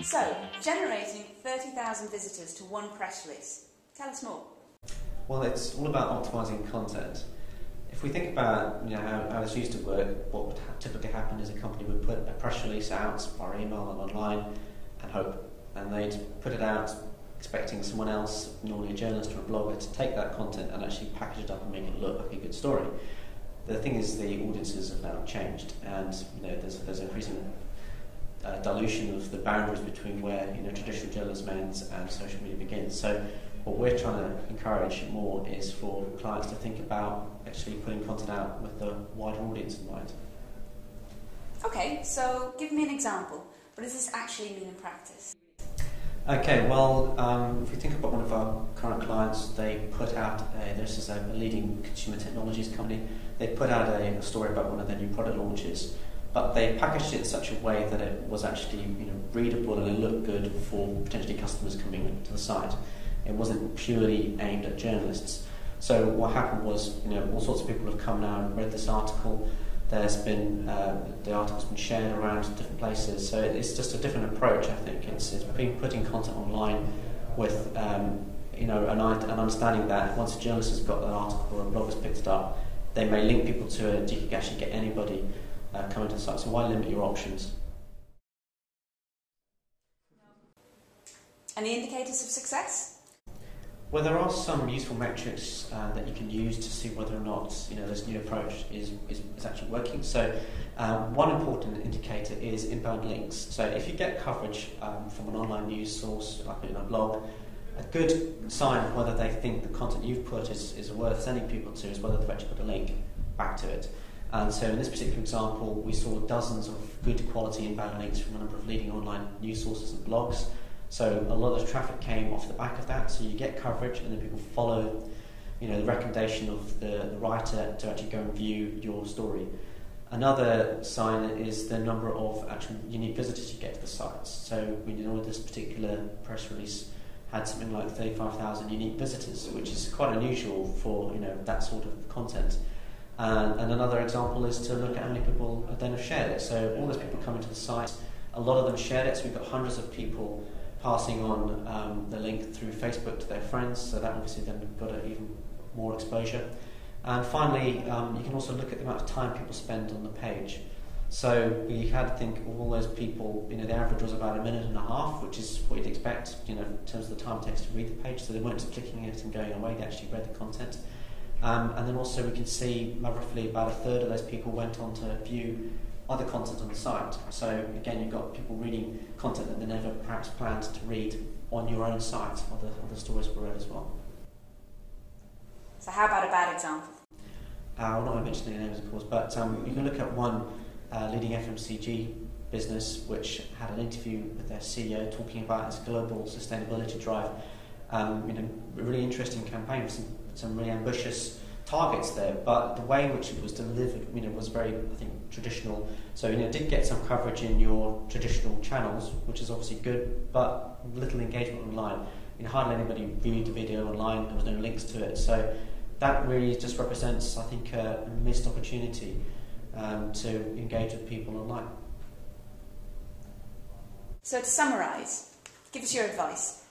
So, generating 30,000 visitors to one press release. Tell us more. Well, it's all about optimising content. If we think about how this used to work, what would typically happen is a company would put a press release out via email and online and hope. And they'd put it out expecting someone else, normally a journalist or a blogger, to take that content and actually package it up and make it look like a good story. The thing is, the audiences have now changed, and there's increasing dilution of the boundaries between where traditional journalism ends and social media begins. So what we're trying to encourage more is for clients to think about actually putting content out with the wider audience in mind. Okay, so give me an example. What does this actually mean in practice? Okay, well, if we think about one of our current clients, they put out, this is a leading consumer technologies company, they put out a story about one of their new product launches, but they packaged it in such a way that it was actually readable and it looked good for potentially customers coming to the site. It wasn't purely aimed at journalists. So what happened was, all sorts of people have come now and read this article. There's been the article's been shared around different places, so it's just a different approach. I think it's putting content online with an understanding that once a journalist has got that article or a blog has picked it up, they may link people to it. You can actually get anybody coming to the site. So why limit your options? Any indicators of success? Well, there are some useful metrics that you can use to see whether or not this new approach is actually working. So one important indicator is inbound links. So if you get coverage from an online news source, like in a blog, a good sign of whether they think the content you've put is worth sending people to is whether they've actually put a link back to it. And so in this particular example, we saw dozens of good quality inbound links from a number of leading online news sources and blogs. So a lot of the traffic came off the back of that, so you get coverage and then people follow the recommendation of the writer to actually go and view your story. Another sign is the number of actual unique visitors you get to the sites. So we know this particular press release had something like 35,000 unique visitors, which is quite unusual for that sort of content. And another example is to look at how many people then have shared it. So all those people coming to the site, a lot of them shared it, so we've got hundreds of people passing on the link through Facebook to their friends, so that obviously then got even more exposure. And finally, you can also look at the amount of time people spend on the page. So we had to think of all those people, the average was about 1.5 minutes, which is what you'd expect, in terms of the time it takes to read the page, so they weren't just clicking it and going away, they actually read the content. And then also we can see roughly about a third of those people went on to view other content on the site. So again, you've got people reading content that they never perhaps planned to read on your own site. Other stories were read as well. So how about a bad example? I'm not going to mention any names, of course, but you can look at one leading FMCG business which had an interview with their CEO talking about his global sustainability drive. A really interesting campaign with some really ambitious targets there, but the way in which it was delivered, was very, I think, traditional. So, it did get some coverage in your traditional channels, which is obviously good, but little engagement online. Hardly anybody viewed the video online. There was no links to it. So that really just represents, I think, a missed opportunity to engage with people online. So to summarise, give us your advice.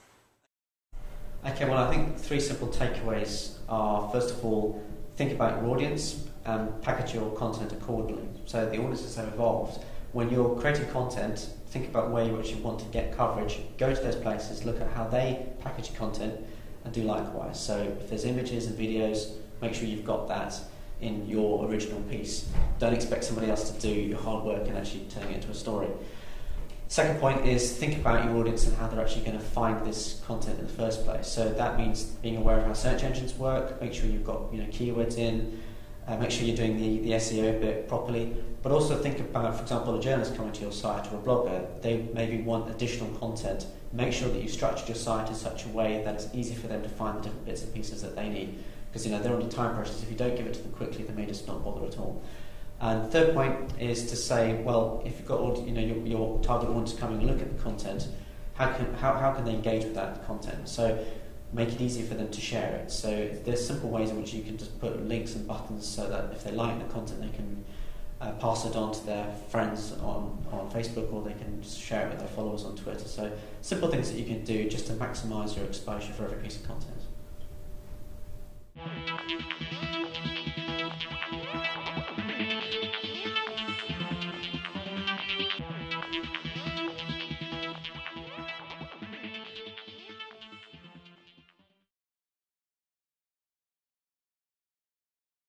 Okay, well, I think 3 simple takeaways are, first of all, think about your audience and package your content accordingly. So the audiences have evolved. When you're creating content, think about where you actually want to get coverage, go to those places, look at how they package content, and do likewise. So if there's images and videos, make sure you've got that in your original piece. Don't expect somebody else to do your hard work and actually turning it into a story. Second point is think about your audience and how they're actually going to find this content in the first place. So that means being aware of how search engines work, make sure you've got keywords in, make sure you're doing the SEO bit properly, but also think about, for example, a journalist coming to your site or a blogger, they maybe want additional content. Make sure that you've structured your site in such a way that it's easy for them to find the different bits and pieces that they need. Because they're under time pressures. If you don't give it to them quickly, they may just not bother at all. And third point is to say, well, if you've got your target audience coming and look at the content, how can they engage with that content? So make it easy for them to share it. So there's simple ways in which you can just put links and buttons so that if they like the content, they can pass it on to their friends on Facebook, or they can share it with their followers on Twitter. So simple things that you can do just to maximise your exposure for every piece of content.